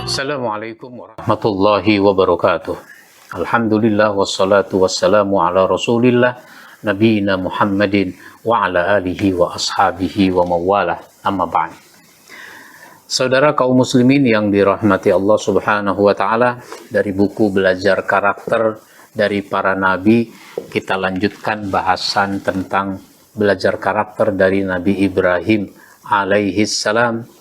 Assalamualaikum warahmatullahi wabarakatuh. Alhamdulillah wassalatu wassalamu ala rasulillah nabiyina Muhammadin wa ala alihi wa ashabihi wa mawalah, amma ba'd. Saudara kaum muslimin yang dirahmati Allah subhanahu wa ta'ala, dari buku Belajar Karakter dari Para Nabi, kita lanjutkan bahasan tentang belajar karakter dari Nabi Ibrahim alaihi salam.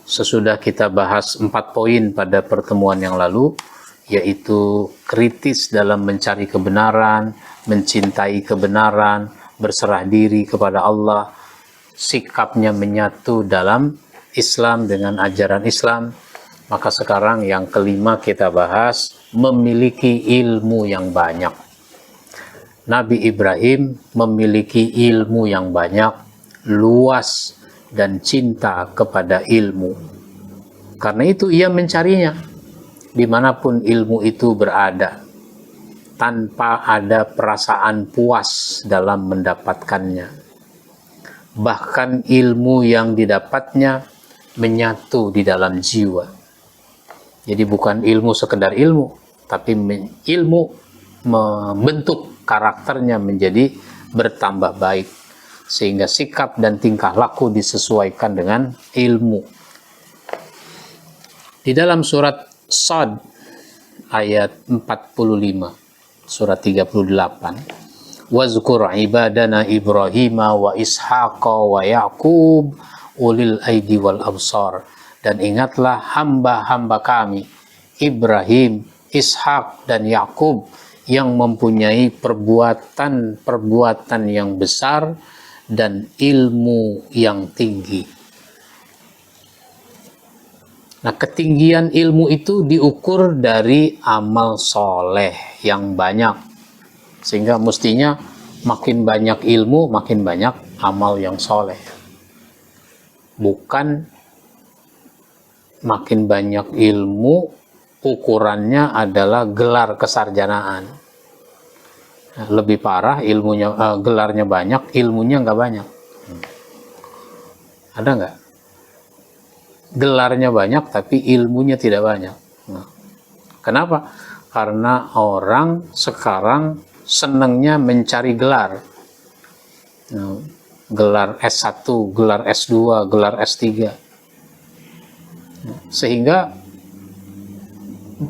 Sesudah kita bahas 4 poin pada pertemuan yang lalu, yaitu kritis dalam mencari kebenaran, mencintai kebenaran, berserah diri kepada Allah, sikapnya menyatu dalam Islam dengan ajaran Islam. Maka sekarang yang kelima kita bahas, memiliki ilmu yang banyak. Nabi Ibrahim memiliki ilmu yang banyak, luas, dan cinta kepada ilmu. Karena itu ia mencarinya dimanapun ilmu itu berada, tanpa ada perasaan puas dalam mendapatkannya. Bahkan ilmu yang didapatnya menyatu di dalam jiwa. Jadi bukan ilmu sekedar ilmu, tapi ilmu membentuk karakternya menjadi bertambah baik, sehingga sikap dan tingkah laku disesuaikan dengan ilmu. Di dalam surat Shad ayat 45, surat 38, wazkur ibadana Ibrahima wa Ishaqa wa Ya'qub ulil aidi wal absar, dan ingatlah hamba-hamba kami Ibrahim, Ishak, dan Ya'qub yang mempunyai perbuatan yang besar dan ilmu yang tinggi. Nah, ketinggian ilmu itu diukur dari amal soleh yang banyak. Sehingga mestinya makin banyak ilmu, makin banyak amal yang soleh. Bukan makin banyak ilmu, ukurannya adalah gelar kesarjanaan. Lebih parah, ilmunya gelarnya banyak, ilmunya nggak banyak. Ada nggak? Gelarnya banyak tapi ilmunya tidak banyak. Kenapa? Karena orang sekarang senangnya mencari gelar. Gelar S1, gelar S2, gelar S3. Sehingga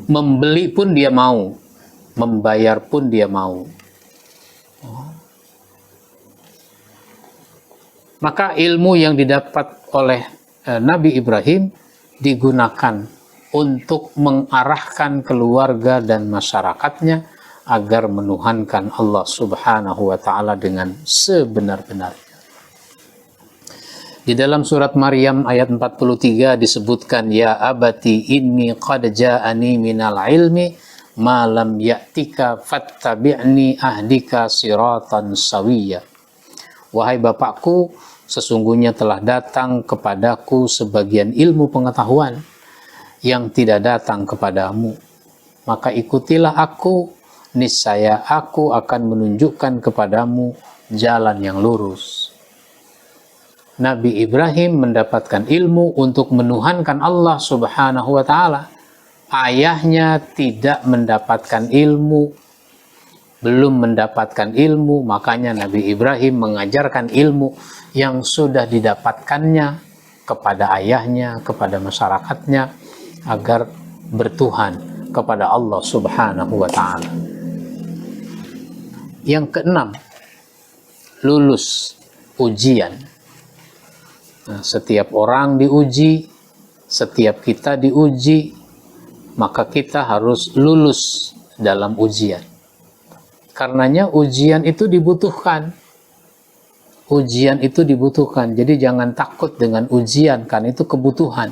membeli pun dia mau, membayar pun dia mau. Maka ilmu yang didapat oleh Nabi Ibrahim digunakan untuk mengarahkan keluarga dan masyarakatnya agar menuhankan Allah subhanahu wa ta'ala dengan sebenar-benarnya. Di dalam surat Maryam ayat 43 disebutkan, ya abati inni qad ja'ani minal ilmi ma lam ya'tika fattabi'ni ahdika siratan sawiyya. Wahai bapakku, sesungguhnya telah datang kepadaku sebagian ilmu pengetahuan yang tidak datang kepadamu. Maka ikutilah aku, niscaya aku akan menunjukkan kepadamu jalan yang lurus. Nabi Ibrahim mendapatkan ilmu untuk menuhankan Allah subhanahu wa ta'ala. Ayahnya tidak mendapatkan ilmu, belum mendapatkan ilmu, makanya Nabi Ibrahim mengajarkan ilmu yang sudah didapatkannya kepada ayahnya, kepada masyarakatnya, agar bertuhan kepada Allah subhanahu wa ta'ala. Yang keenam, lulus ujian. Nah, setiap orang diuji, setiap kita diuji, maka kita harus lulus dalam ujian. Karenanya ujian itu dibutuhkan. Ujian itu dibutuhkan. Jadi jangan takut dengan ujian, kan itu kebutuhan.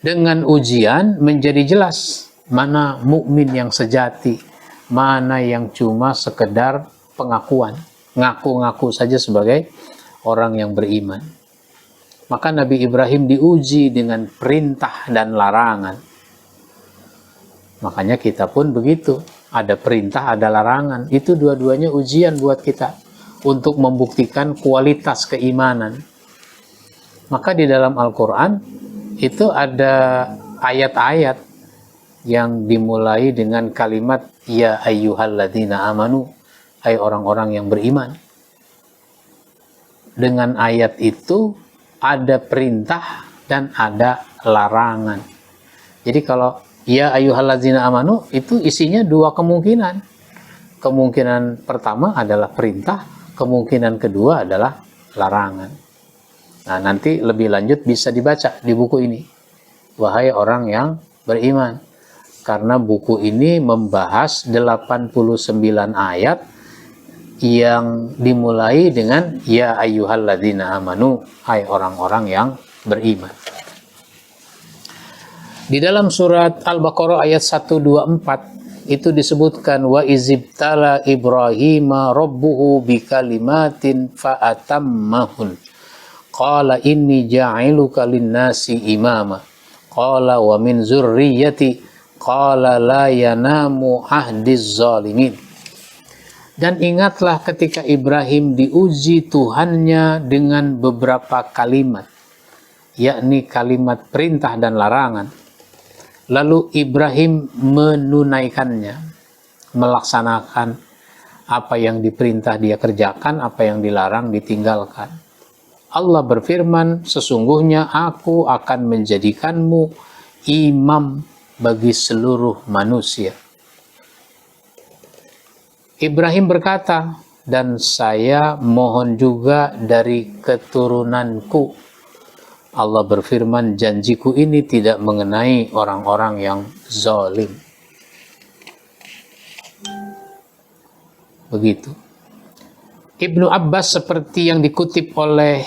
Dengan ujian menjadi jelas mana mukmin yang sejati, mana yang cuma sekedar pengakuan, ngaku-ngaku saja sebagai orang yang beriman. Maka Nabi Ibrahim diuji dengan perintah dan larangan. Makanya kita pun begitu, ada perintah, ada larangan. Itu dua-duanya ujian buat kita untuk membuktikan kualitas keimanan. Maka di dalam Al-Quran itu ada ayat-ayat yang dimulai dengan kalimat ya ayyuhalladzina amanu, hai orang-orang yang beriman. Dengan ayat itu ada perintah dan ada larangan. Jadi kalau ya ayyuhalladzina amanu itu isinya dua kemungkinan. Kemungkinan pertama adalah perintah, kemungkinan kedua adalah larangan. Nah, nanti lebih lanjut bisa dibaca di buku ini. Wahai orang yang beriman. Karena buku ini membahas 89 ayat yang dimulai dengan ya ayyuhalladzina amanu, hai orang-orang yang beriman. Di dalam surat Al-Baqarah ayat 124 itu disebutkan wa izibtala Ibrahima rabbuhu bikalimatin fa'atammahun qala inni ja'iluka linnasi imama qala wa min zurriyyati qala la yanamu ahdiz zalimin. Dan ingatlah ketika Ibrahim diuji Tuhannya dengan beberapa kalimat, yakni kalimat perintah dan larangan. Lalu Ibrahim menunaikannya, melaksanakan apa yang diperintah dia kerjakan, apa yang dilarang ditinggalkan. Allah berfirman, sesungguhnya aku akan menjadikanmu imam bagi seluruh manusia. Ibrahim berkata, dan saya mohon juga dari keturunanku. Allah berfirman, janjiku ini tidak mengenai orang-orang yang zalim. Begitu. Ibnu Abbas seperti yang dikutip oleh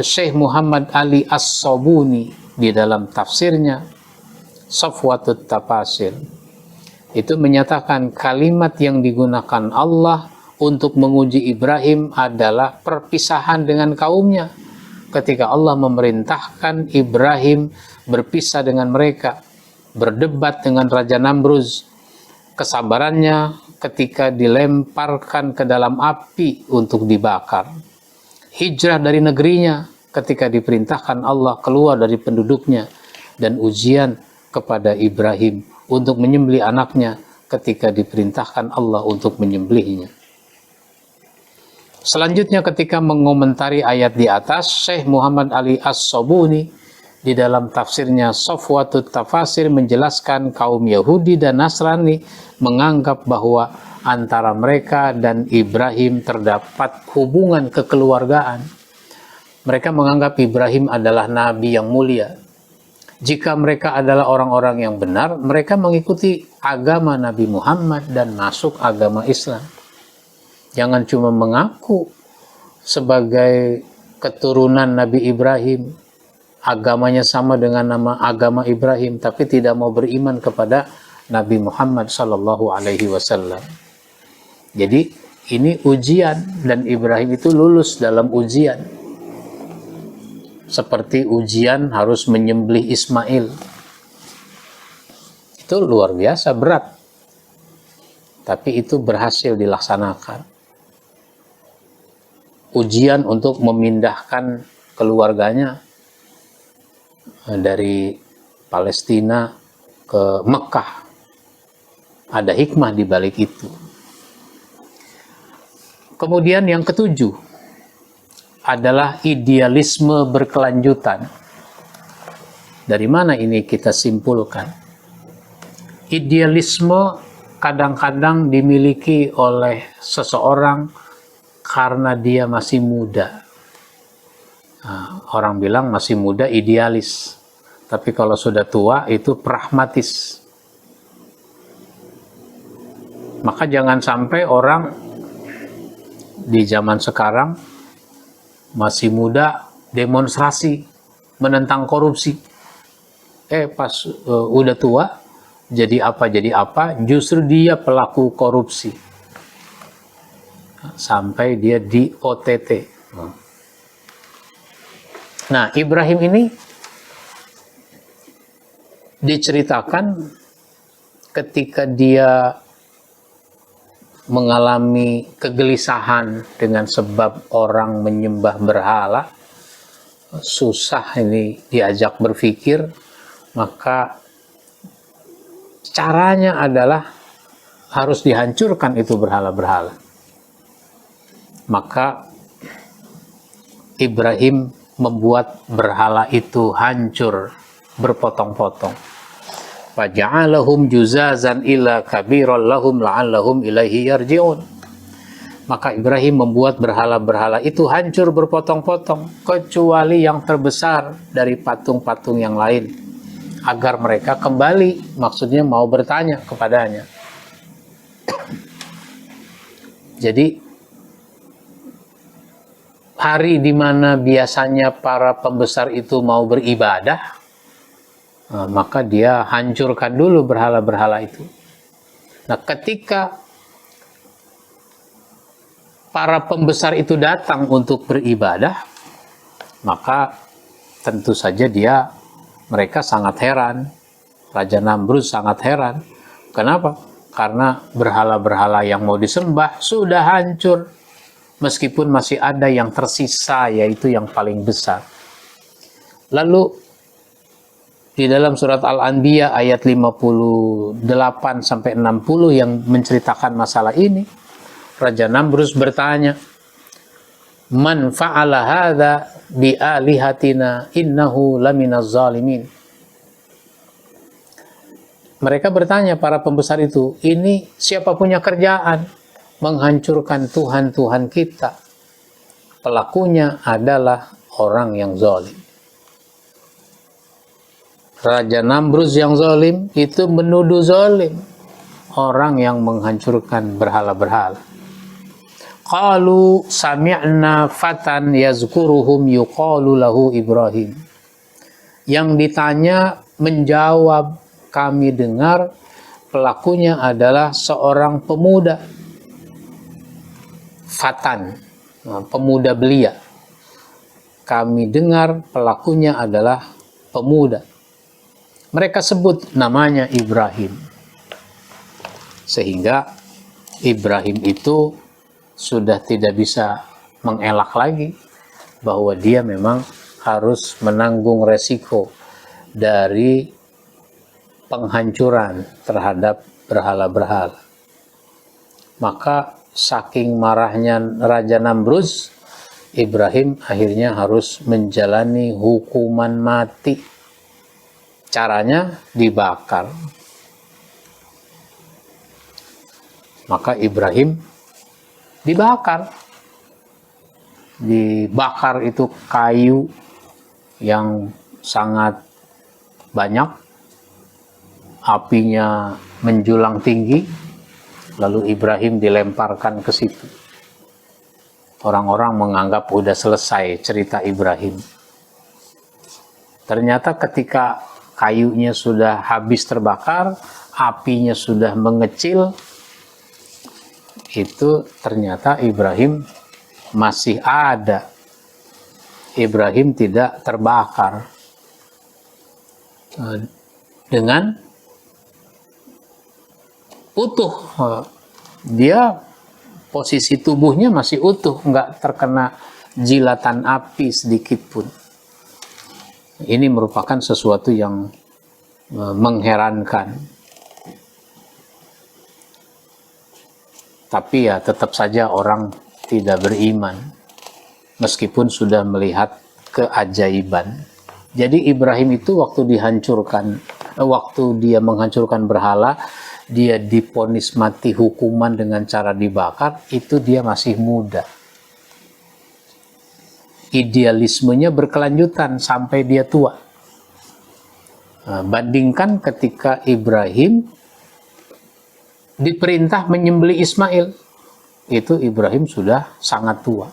Syekh Muhammad Ali As-Sabuni di dalam tafsirnya Safwatut Tafasir, itu menyatakan kalimat yang digunakan Allah untuk menguji Ibrahim adalah perpisahan dengan kaumnya. Ketika Allah memerintahkan Ibrahim berpisah dengan mereka, berdebat dengan Raja Namruz, kesabarannya ketika dilemparkan ke dalam api untuk dibakar, hijrah dari negerinya ketika diperintahkan Allah keluar dari penduduknya, dan ujian kepada Ibrahim untuk menyembelih anaknya ketika diperintahkan Allah untuk menyembelihnya. Selanjutnya ketika mengomentari ayat di atas, Syekh Muhammad Ali As-Sabuni di dalam tafsirnya Safwatut Tafasir menjelaskan kaum Yahudi dan Nasrani menganggap bahwa antara mereka dan Ibrahim terdapat hubungan kekeluargaan. Mereka menganggap Ibrahim adalah nabi yang mulia. Jika mereka adalah orang-orang yang benar, mereka mengikuti agama Nabi Muhammad dan masuk agama Islam. Jangan cuma mengaku sebagai keturunan Nabi Ibrahim, agamanya sama dengan nama agama Ibrahim, tapi tidak mau beriman kepada Nabi Muhammad Sallallahu Alaihi Wasallam. Jadi ini ujian, dan Ibrahim itu lulus dalam ujian. Seperti ujian harus menyembelih Ismail. Itu luar biasa berat. Tapi itu berhasil dilaksanakan. Ujian untuk memindahkan keluarganya dari Palestina ke Mekah. Ada hikmah di balik itu. Kemudian yang ketujuh adalah idealisme berkelanjutan. Dari mana ini kita simpulkan? Idealisme kadang-kadang dimiliki oleh seseorang karena dia masih muda. Nah, orang bilang masih muda idealis, tapi kalau sudah tua itu pragmatis. Maka jangan sampai orang di zaman sekarang masih muda demonstrasi menentang korupsi. Pas udah tua jadi apa, justru dia pelaku korupsi. Sampai dia di OTT. Nah, Ibrahim ini diceritakan ketika dia mengalami kegelisahan dengan sebab orang menyembah berhala, susah ini diajak berpikir, maka caranya adalah harus dihancurkan itu berhala-berhala. Maka Ibrahim membuat berhala itu hancur berpotong-potong. Faja'alahum juzazan ila kabiran lahum la'allahum ilaihi yarji'un. Maka Ibrahim membuat berhala-berhala itu hancur berpotong-potong, kecuali yang terbesar dari patung-patung yang lain, agar mereka kembali, maksudnya mau bertanya kepadanya. Jadi hari di mana biasanya para pembesar itu mau beribadah, maka dia hancurkan dulu berhala-berhala itu. Nah, ketika para pembesar itu datang untuk beribadah, maka tentu saja mereka sangat heran. Raja Namrud sangat heran. Kenapa? Karena berhala-berhala yang mau disembah sudah hancur, meskipun masih ada yang tersisa, yaitu yang paling besar. Lalu di dalam surat Al-Anbiya ayat 58-60 yang menceritakan masalah ini, Raja Namrud bertanya, "Man fa'ala hadza bi alihatina innahu laminaz zalimin." Mereka bertanya, para pembesar itu, ini siapa punya kerjaan menghancurkan Tuhan-Tuhan kita? Pelakunya adalah orang yang zalim. Raja Namrud yang zalim itu menuduh zalim orang yang menghancurkan berhala-berhala. Qalu sami'na fatan yazkuruhum yuqalu lahu Ibrahim. Yang ditanya menjawab, kami dengar pelakunya adalah seorang pemuda. Fatan, pemuda belia. Kami dengar pelakunya adalah pemuda. Mereka sebut namanya Ibrahim. Sehingga Ibrahim itu sudah tidak bisa mengelak lagi bahwa dia memang harus menanggung resiko dari penghancuran terhadap berhala-berhala. Maka saking marahnya Raja Namrud, Ibrahim akhirnya harus menjalani hukuman mati. Caranya dibakar. Maka Ibrahim dibakar. Dibakar itu kayu yang sangat banyak, apinya menjulang tinggi, lalu Ibrahim dilemparkan ke situ. Orang-orang menganggap udah selesai cerita Ibrahim. Ternyata ketika kayunya sudah habis terbakar, apinya sudah mengecil, itu ternyata Ibrahim masih ada. Ibrahim tidak terbakar. Dengan utuh. Dia posisi tubuhnya masih utuh, nggak terkena jilatan api sedikit pun. Ini merupakan sesuatu yang mengherankan. Tapi ya tetap saja orang tidak beriman meskipun sudah melihat keajaiban. Jadi Ibrahim itu waktu dia menghancurkan berhala, dia divonis mati hukuman dengan cara dibakar, itu dia masih muda. Idealismenya berkelanjutan sampai dia tua. Bandingkan ketika Ibrahim diperintah menyembelih Ismail, itu Ibrahim sudah sangat tua.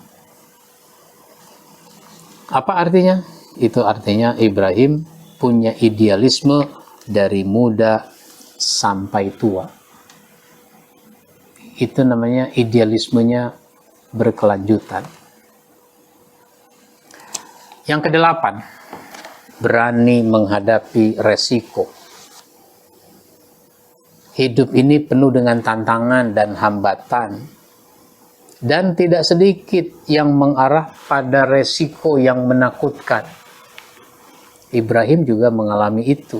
Apa artinya? Itu artinya Ibrahim punya idealisme dari muda sampai tua. Itu namanya idealismenya berkelanjutan. Yang kedelapan, berani menghadapi resiko. Hidup ini penuh dengan tantangan dan hambatan. dan tidak sedikit yang mengarah pada resiko yang menakutkan. Ibrahim juga mengalami itu.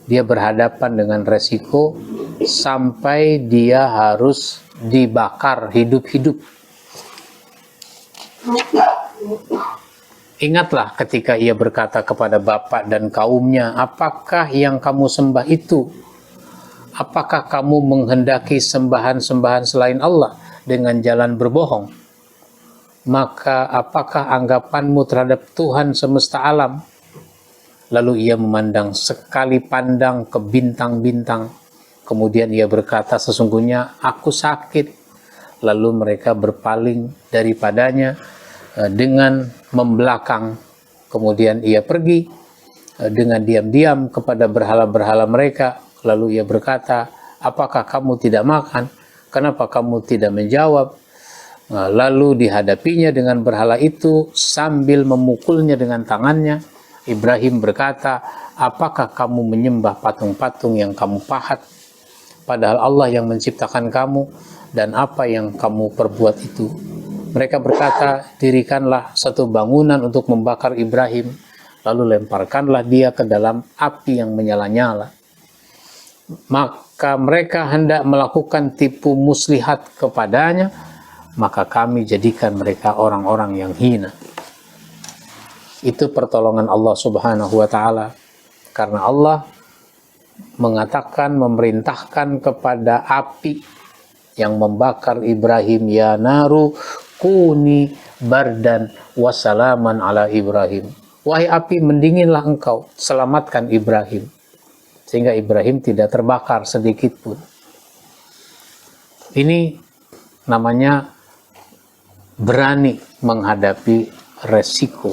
Dia berhadapan dengan resiko sampai dia harus dibakar hidup-hidup. Ingatlah ketika ia berkata kepada bapak dan kaumnya, apakah yang kamu sembah itu? Apakah kamu menghendaki sembahan-sembahan selain Allah dengan jalan berbohong? Maka apakah anggapanmu terhadap Tuhan semesta alam? Lalu ia memandang sekali pandang ke bintang-bintang. Kemudian ia berkata, sesungguhnya aku sakit. Lalu mereka berpaling daripadanya dengan membelakang. Kemudian ia pergi dengan diam-diam kepada berhala-berhala mereka. Lalu ia berkata, apakah kamu tidak makan? Kenapa kamu tidak menjawab? Lalu dihadapinya dengan berhala itu sambil memukulnya dengan tangannya. Ibrahim berkata, apakah kamu menyembah patung-patung yang kamu pahat? Padahal Allah yang menciptakan kamu, dan apa yang kamu perbuat itu. Mereka berkata, dirikanlah satu bangunan untuk membakar Ibrahim, lalu lemparkanlah dia ke dalam api yang menyala-nyala. Maka mereka hendak melakukan tipu muslihat kepadanya, maka kami jadikan mereka orang-orang yang hina. Itu pertolongan Allah Subhanahu wa Ta'ala, karena Allah mengatakan, memerintahkan kepada api yang membakar Ibrahim, ya naru kuni bardan wasalaman ala Ibrahim. Wahai api, mendinginlah engkau, selamatkan Ibrahim, sehingga Ibrahim tidak terbakar sedikit pun. Ini namanya berani menghadapi resiko.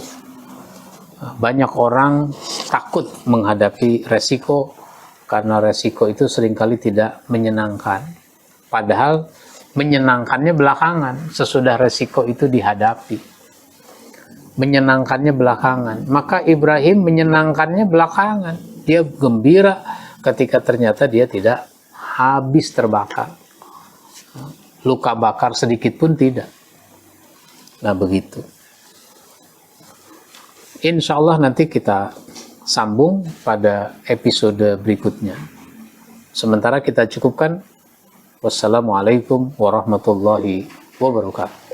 Banyak orang takut menghadapi resiko karena resiko itu seringkali tidak menyenangkan. Padahal menyenangkannya belakangan sesudah resiko itu dihadapi. Menyenangkannya belakangan. Maka Ibrahim menyenangkannya belakangan. Dia gembira ketika ternyata dia tidak habis terbakar. Luka bakar sedikit pun tidak. Nah begitu. Insya Allah nanti kita sambung pada episode berikutnya. Sementara kita cukupkan. Wassalamualaikum warahmatullahi wabarakatuh.